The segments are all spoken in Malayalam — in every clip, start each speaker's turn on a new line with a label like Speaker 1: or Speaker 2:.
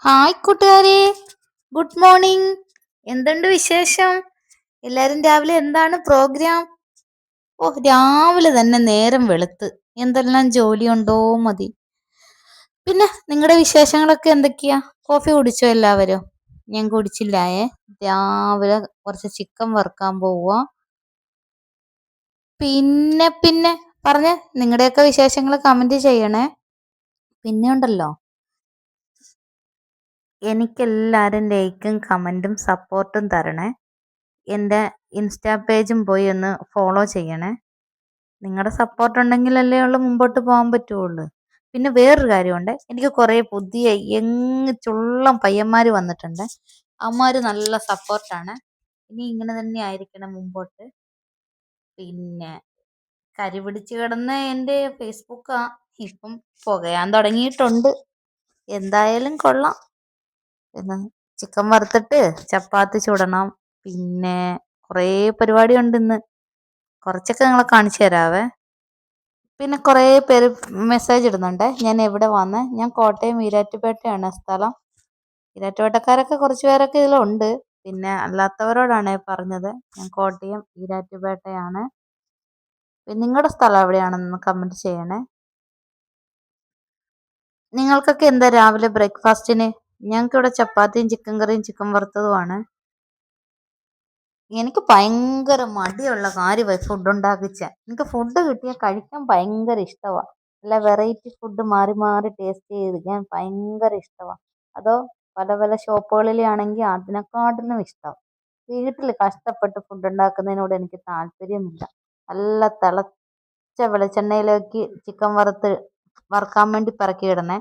Speaker 1: ഹായ് കൂട്ടുകാരെ, ഗുഡ് മോർണിംഗ്. എന്തുണ്ട് വിശേഷം? എല്ലാരും രാവിലെ എന്താണ് പ്രോഗ്രാം? രാവിലെ തന്നെ നേരം വെളുത്ത് എന്തെല്ലാം ജോലിയുണ്ടോ മതി. പിന്നെ നിങ്ങളുടെ വിശേഷങ്ങളൊക്കെ എന്തൊക്കെയാ? കോഫി കുടിച്ചോ എല്ലാവരും? ഞാൻ കുടിച്ചില്ലായേ. രാവിലെ കുറച്ച് ചിക്കൻ വറുക്കാൻ പോവുക. പിന്നെ പറഞ്ഞ നിങ്ങളുടെയൊക്കെ വിശേഷങ്ങൾ കമന്റ് ചെയ്യണേ. പിന്നെ ഉണ്ടല്ലോ, എനിക്കെല്ലാവരും ലൈക്കും കമൻറ്റും സപ്പോർട്ടും തരണേ. എൻ്റെ ഇൻസ്റ്റാ പേജും പോയി ഒന്ന് ഫോളോ ചെയ്യണേ. നിങ്ങളുടെ സപ്പോർട്ട് ഉണ്ടെങ്കിലല്ലേ ഉള്ളു മുമ്പോട്ട് പോകാൻ പറ്റുള്ളൂ. പിന്നെ വേറൊരു കാര്യമുണ്ട്, എനിക്ക് കുറേ പുതിയ ചുള്ളം പയ്യന്മാർ വന്നിട്ടുണ്ട്. അവന്മാർ നല്ല സപ്പോർട്ടാണ്. ഇനി ഇങ്ങനെ തന്നെ ആയിരിക്കണം മുമ്പോട്ട്. പിന്നെ കരി പിടിച്ച് കിടന്ന എൻ്റെ ഫേസ്ബുക്കാ ഇപ്പം പുകയാൻ തുടങ്ങിയിട്ടുണ്ട്. എന്തായാലും കൊള്ളാം. പിന്നെ ചിക്കൻ വറുത്തിട്ട് ചപ്പാത്തി ചുടണം. പിന്നെ കുറേ പരിപാടിയുണ്ട് ഇന്ന്. കുറച്ചൊക്കെ നിങ്ങളെ കാണിച്ചു തരാവേ. പിന്നെ കുറേ പേര് മെസ്സേജ് ഇടുന്നുണ്ട് ഞാൻ എവിടെ വന്ന്. ഞാൻ കോട്ടയം ഈരാറ്റുപേട്ടയാണ് സ്ഥലം. ഈരാറ്റുപേട്ടക്കാരൊക്കെ കുറച്ച് പേരൊക്കെ ഇതിലുണ്ട്. പിന്നെ അല്ലാത്തവരോടാണ് പറഞ്ഞത്, ഞാൻ കോട്ടയം ഈരാറ്റുപേട്ടയാണ്. പിന്നെ നിങ്ങളുടെ സ്ഥലം എവിടെയാണെന്ന് കമൻറ്റ് ചെയ്യണേ. നിങ്ങൾക്കൊക്കെ എന്താ രാവിലെ ബ്രേക്ക്ഫാസ്റ്റിന്? ഞങ്ങൾക്കിവിടെ ചപ്പാത്തിയും ചിക്കൻ കറിയും ചിക്കൻ വറുത്തതുമാണ്. എനിക്ക് ഭയങ്കര മടിയുള്ള കാര്യമായി ഫുഡ് ഉണ്ടാക്കിച്ച. എനിക്ക് ഫുഡ് കിട്ടിയാൽ കഴിക്കാൻ ഭയങ്കര ഇഷ്ടമാണ്. നല്ല വെറൈറ്റി ഫുഡ് മാറി മാറി ടേസ്റ്റ് ചെയ്ത് ഞാൻ ഭയങ്കര ഇഷ്ടമാണ്. അതോ പല പല ഷോപ്പുകളിലാണെങ്കിൽ അതിനെക്കാട്ടിലും ഇഷ്ടം. വീട്ടിൽ കഷ്ടപ്പെട്ട് ഫുഡ് ഉണ്ടാക്കുന്നതിനോട് എനിക്ക് താല്പര്യമില്ല. നല്ല തിളച്ച വെളിച്ചെണ്ണയിലേക്ക് ചിക്കൻ വറുക്കാൻ വേണ്ടി പറക്കിയിടണേ.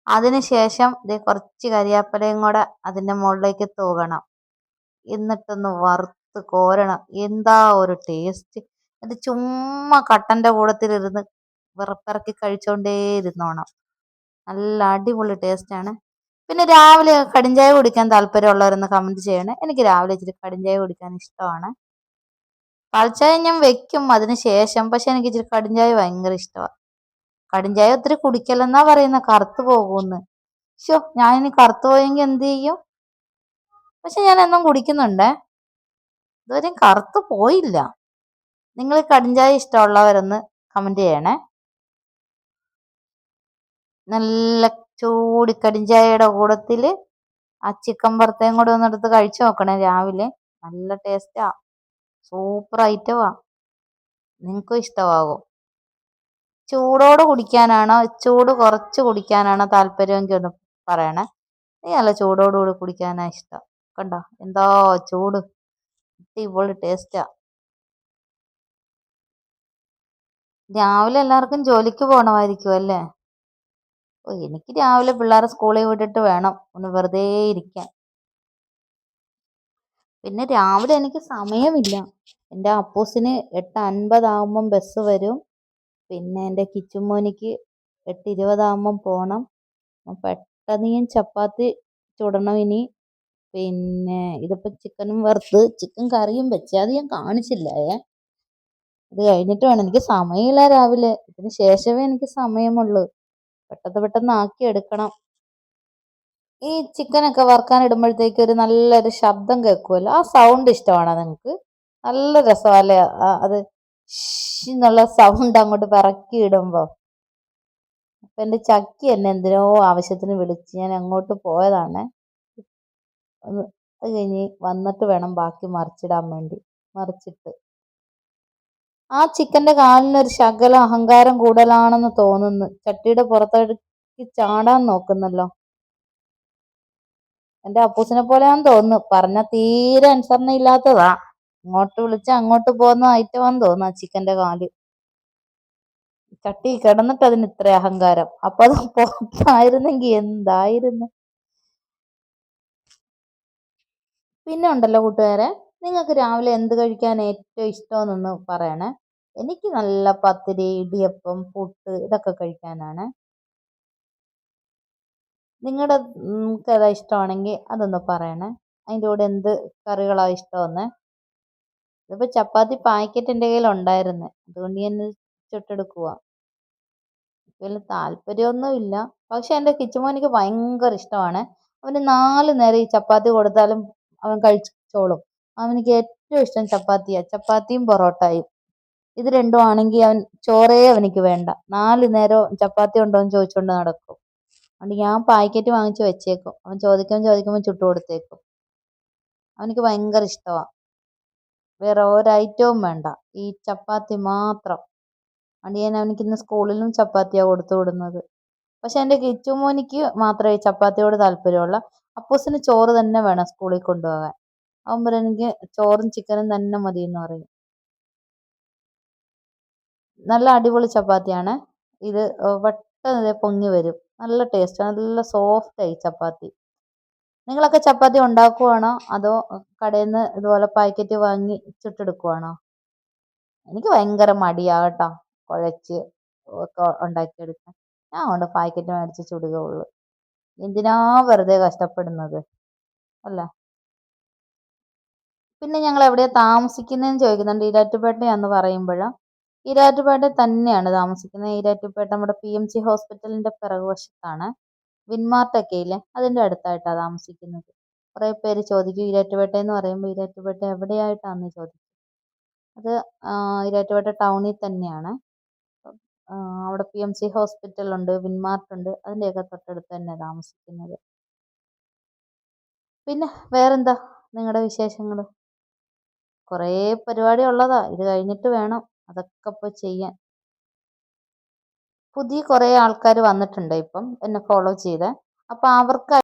Speaker 1: അതിനുശേഷം കുറച്ച് കരിയാപ്പലയും കൂടെ അതിൻ്റെ മുകളിലേക്ക് തൂകണം. എന്നിട്ടൊന്ന് വറുത്ത് കോരണം. എന്താ ഒരു ടേസ്റ്റ്! അത് ചുമ്മാ കട്ടൻ്റെ കൂടത്തിലിരുന്ന് വിറപ്പിറക്കി കഴിച്ചോണ്ടേ ഇരുന്നോണം. നല്ല അടിപൊളി ടേസ്റ്റാണ്. പിന്നെ രാവിലെ കടുംചായ കുടിക്കാൻ താല്പര്യമുള്ളവരൊന്ന് കമൻറ്റ് ചെയ്യണേ. എനിക്ക് രാവിലെ ഇച്ചിരി കടുംചായ കുടിക്കാൻ ഇഷ്ടമാണ്. പാൽച്ചായ ഞാൻ വെക്കും അതിന് ശേഷം, പക്ഷെ എനിക്ക് ഇച്ചിരി കടുംചായ ഭയങ്കര ഇഷ്ടമാണ്. കടുംചായ ഒത്തിരി കുടിക്കലെന്നാ പറയുന്നത്, കറുത്ത് പോകുമെന്ന്. ഞാനിനി കറുത്ത് പോയെങ്കിൽ എന്ത് ചെയ്യും? പക്ഷെ ഞാൻ എന്നും കുടിക്കുന്നുണ്ടേ, ഇതുവരെയും കറുത്ത് പോയില്ല. നിങ്ങൾ കടുംചായ ഇഷ്ടമുള്ളവരൊന്ന് കമൻറ്റ് ചെയ്യണേ. നല്ല ചൂടി കടുംചായയുടെ കൂടത്തിൽ ആ ചിക്കൻ വറുത്തയും കൂടെ ഒന്നെടുത്ത് കഴിച്ചു നോക്കണേ രാവിലെ. നല്ല ടേസ്റ്റാ, സൂപ്പർ ഐറ്റമാ. നിങ്ങൾക്കും ഇഷ്ടമാകും. ചൂടോട് കുടിക്കാനാണോ ചൂട് കുറച്ച് കുടിക്കാനാണോ താല്പര്യമെങ്കിൽ ഒന്ന് പറയണേ. നീ നല്ല ചൂടോടുകൂടി കുടിക്കാനാ ഇഷ്ടം. കണ്ടോ എന്താ ചൂട്! അടിപൊളി ടേസ്റ്റാ. രാവിലെ എല്ലാവർക്കും ജോലിക്ക് പോകണമായിരിക്കും അല്ലേ? എനിക്ക് രാവിലെ പിള്ളേരെ സ്കൂളിൽ വിട്ടിട്ട് വേണം ഒന്ന് വെറുതെ ഇരിക്കാൻ. പിന്നെ രാവിലെ എനിക്ക് സമയമില്ല. എൻ്റെ അപ്പൂസിന് 8:50 ബസ് വരും. പിന്നെ എൻ്റെ കിച്ചുമോനിക്ക് 8:20 പോകണം. പെട്ടെന്ന് ഞാൻ ചപ്പാത്തി ചുടണം ഇനി. പിന്നെ ഇതിപ്പോൾ ചിക്കനും വറുത്ത് ചിക്കൻ കറിയും വെച്ച് അത് ഞാൻ കാണിച്ചില്ലേ. ഇത് കഴിഞ്ഞിട്ട് വേണം. എനിക്ക് സമയമില്ല രാവിലെ. ഇതിന് ശേഷമേ എനിക്ക് സമയമുള്ളൂ. പെട്ടെന്ന് ആക്കി എടുക്കണം. ഈ ചിക്കനൊക്കെ വറുക്കാൻ ഇടുമ്പോഴത്തേക്ക് ഒരു നല്ലൊരു ശബ്ദം കേൾക്കുമല്ലോ, ആ സൗണ്ട് ഇഷ്ടമാണോ നിങ്ങൾക്ക്? നല്ല രസമല്ലേ അത് എന്നുള്ള സൗണ്ട് അങ്ങോട്ട് പിറക്കി ഇടുമ്പോൾ. അപ്പം എൻ്റെ ചക്കി എന്നെ എന്തിനോ ആവശ്യത്തിന് വിളിച്ച് ഞാൻ അങ്ങോട്ട് പോയതാണ്. അത് കഴിഞ്ഞ് വന്നിട്ട് വേണം ബാക്കി മറിച്ചിടാൻ വേണ്ടി. മറിച്ചിട്ട് ആ ചിക്കൻ്റെ കാലിനൊരു ശകലം അഹങ്കാരം കൂടുതലാണെന്ന് തോന്നുന്നു. ചട്ടിയുടെ പുറത്തേക്ക് ചാടാൻ നോക്കുന്നല്ലോ. എൻ്റെ അപ്പൂസിനെ പോലെയാന്ന് തോന്നുന്നു. പറഞ്ഞ തീരെ അനുസരണ ഇല്ലാത്തതാ. ഇങ്ങോട്ട് വിളിച്ച അങ്ങോട്ട് പോകുന്ന ഐറ്റമാന്ന് തോന്നുന്നു ആ ചിക്കൻ്റെ കാല്. ചട്ടി കിടന്നിട്ട് അതിന് ഇത്ര അഹങ്കാരം. അപ്പൊ അത് പുറത്തായിരുന്നെങ്കിൽ എന്തായിരുന്നു. പിന്നെ ഉണ്ടല്ലോ കൂട്ടുകാരെ, നിങ്ങൾക്ക് രാവിലെ എന്ത് കഴിക്കാൻ ഏറ്റവും ഇഷ്ടമെന്നൊന്ന് പറയണേ. എനിക്ക് നല്ല പത്തിരി, ഇടിയപ്പം, പുട്ട് ഇതൊക്കെ കഴിക്കാനാണ്. നിങ്ങളുടെ ഏതാ ഇഷ്ടമാണെങ്കിൽ അതൊന്ന് പറയണേ. അതിൻ്റെ കൂടെ എന്ത് കറികളാണ് ഇഷ്ടമെന്ന്. ഇതിപ്പോൾ ചപ്പാത്തി പാക്കറ്റ് എൻ്റെ കയ്യിൽ ഉണ്ടായിരുന്നു, അതുകൊണ്ട് ഞാൻ ചുട്ടെടുക്കുക. വലിയ താല്പര്യമൊന്നുമില്ല, പക്ഷെ എൻ്റെ കിച്ചുമോനിക്ക് ഭയങ്കര ഇഷ്ടമാണ്. അവന് 4 നേരം ഈ ചപ്പാത്തി കൊടുത്താലും അവൻ കഴിച്ചോളും. അവനിക്ക് ഏറ്റവും ഇഷ്ടം ചപ്പാത്തിയാ. ചപ്പാത്തിയും പൊറോട്ടയും. ഇത് രണ്ടും ആണെങ്കിൽ അവൻ ചോറേ അവനിക്ക് വേണ്ട. 4 നേരവും ചപ്പാത്തി ഉണ്ടോന്ന് ചോദിച്ചോണ്ട് നടക്കും. അതുകൊണ്ട് ഞാൻ പാക്കറ്റ് വാങ്ങിച്ച് വെച്ചേക്കും. അവൻ ചോദിക്കുമ്പോൾ ചുട്ടു കൊടുത്തേക്കും. അവനിക്ക് ഭയങ്കര ഇഷ്ടമാ. വേറെ ഒരു ഐറ്റവും വേണ്ട. ഈ ചപ്പാത്തി മാത്രം. അതുകൊണ്ട് ഞാൻ അവനിക്ക് ഇന്ന് സ്കൂളിലും ചപ്പാത്തിയാ കൊടുത്തു വിടുന്നത്. പക്ഷെ എൻ്റെ കിച്ചുമോനിക്ക് മാത്രമേ ചപ്പാത്തിയോട് താല്പര്യമുള്ളൂ. അപ്പൂസിന് ചോറ് തന്നെ വേണം സ്കൂളിൽ കൊണ്ടുപോകാൻ. അവൻ പറയും എനിക്ക് ചോറും ചിക്കനും തന്നെ മതി എന്ന് പറയും. നല്ല അടിപൊളി ചപ്പാത്തിയാണ്. ഇത് പെട്ടെന്ന് പൊങ്ങി വരും. നല്ല ടേസ്റ്റ്, നല്ല സോഫ്റ്റായി ചപ്പാത്തി. നിങ്ങളൊക്കെ ചപ്പാത്തി ഉണ്ടാക്കുവാണോ അതോ കടയിൽ നിന്ന് ഇതുപോലെ പാക്കറ്റ് വാങ്ങി ചുട്ടെടുക്കുവാണോ? എനിക്ക് ഭയങ്കര മടിയാ കേട്ടോ കുഴച്ച് ഒക്കെ ഉണ്ടാക്കിയെടുക്കാൻ. ഞാൻ കൊണ്ട് പാക്കറ്റ് മേടിച്ച് ചുടുകയുള്ളൂ. എന്തിനാ വെറുതെ കഷ്ടപ്പെടുന്നത് അല്ലേ? പിന്നെ ഞങ്ങൾ എവിടെയാ താമസിക്കുന്നതെന്ന് ചോദിക്കുന്നുണ്ട്. ഈരാറ്റുപേട്ടയാന്ന് പറയുമ്പോൾ ഈരാറ്റുപേട്ട തന്നെയാണ് താമസിക്കുന്നത്. ഈരാറ്റുപേട്ട നമ്മുടെ PMC ഹോസ്പിറ്റലിന്റെ പിറകുവശത്താണ്. വിൻമാർട്ടൊക്കെ ഇല്ലേ, അതിന്റെ അടുത്തായിട്ടാണ് താമസിക്കുന്നത്. കുറേ പേര് ചോദിക്കും ഈരാറ്റുപേട്ട എന്ന് പറയുമ്പോൾ ഈരാറ്റുപേട്ട എവിടെയായിട്ടാന്ന് ചോദിക്കും. അത് ഈരാറ്റുപേട്ട ടൗണിൽ തന്നെയാണ്. അവിടെ PMC ഹോസ്പിറ്റലുണ്ട്, വിൻമാർട്ടുണ്ട്, അതിൻ്റെയൊക്കെ തൊട്ടടുത്ത് തന്നെ താമസിക്കുന്നത്. പിന്നെ വേറെന്താ നിങ്ങളുടെ വിശേഷങ്ങൾ? കുറേ പരിപാടി ഉള്ളതാ. ഇത് കഴിഞ്ഞിട്ട് വേണം അതൊക്കെ ഇപ്പോൾ ചെയ്യാൻ. പുതിയ കുറേ ആൾക്കാർ വന്നിട്ടുണ്ട് ഇപ്പം എന്നെ ഫോളോ ചെയ്ത്. അപ്പോൾ അവർക്ക്